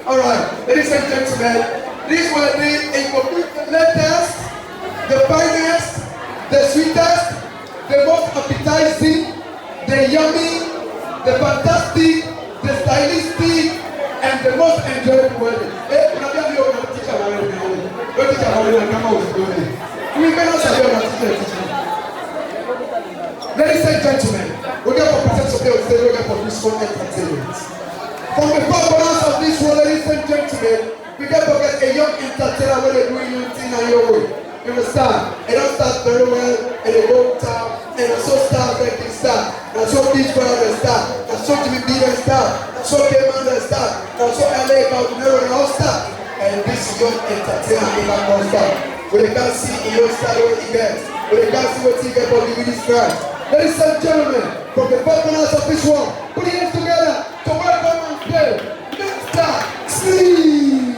Alright, ladies and gentlemen, these were the latest, the finest, the sweetest, the most appetizing, the yummy, the fantastic, the stylistic, and the most enjoyable wedding. Ladies and gentlemen, we get for presence of the stage, we get for this one entertainment. From the four corners of this world, ladies and gentlemen, we get to get a young entertainer when they do young thing and your way. You understand? It don't start very well, and they go down, and so stars like this star, and so Beach Brother the star, and so Jimmy B the star, and so K-Man the star, and so LA Caldero the all star, and this young entertainer in that all star. When they can't see the young star what he gets, when they can't see what he gets for the this Christ. Ladies and gentlemen, from the four corners of this world, put your hands together to welcome and play Mr. Slim.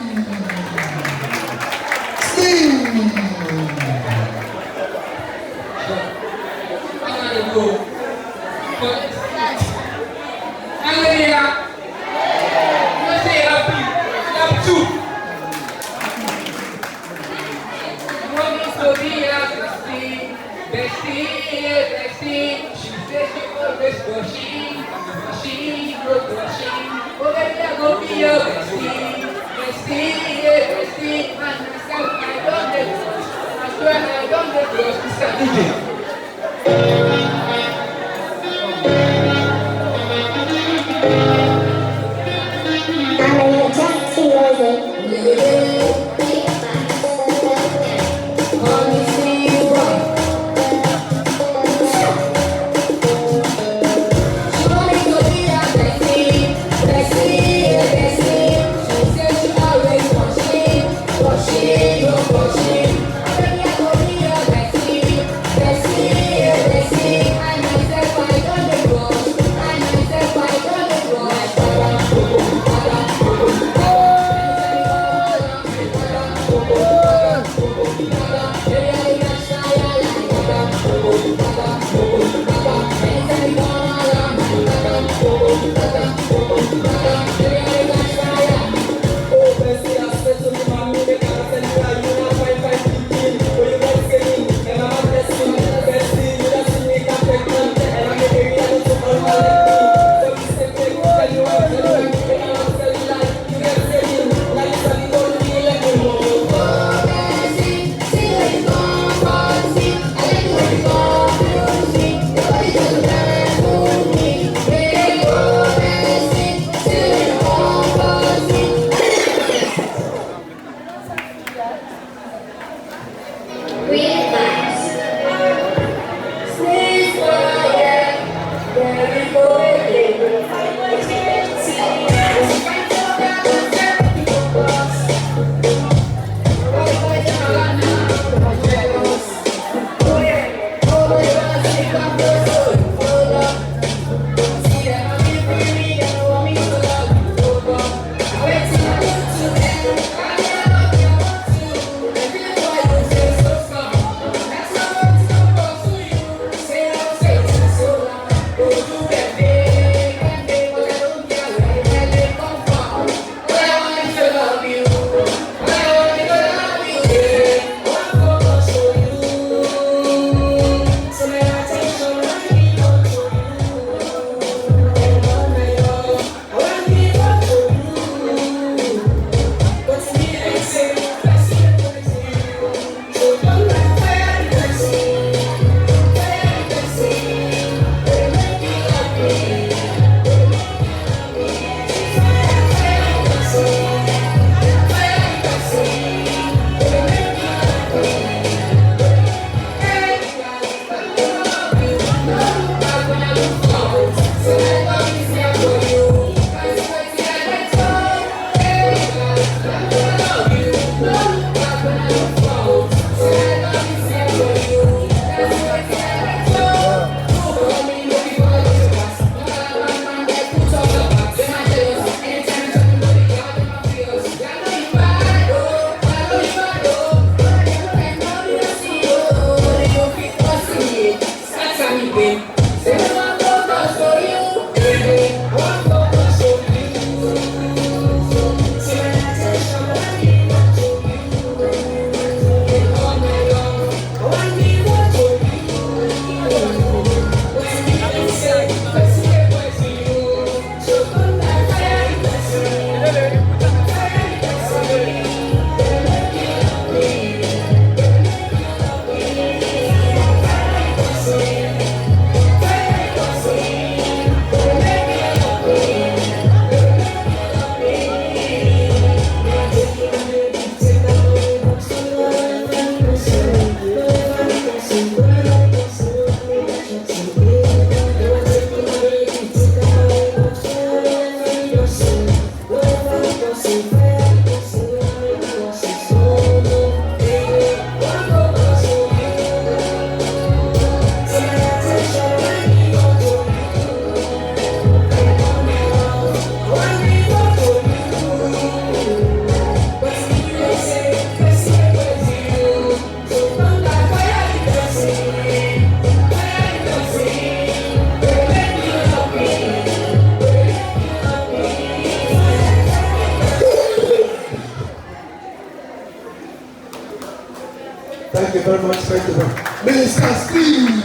Thank you very much. Thank you very much. Mr. Steve.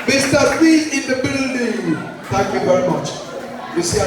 Mr. Steve in the building. Thank you very much. You see,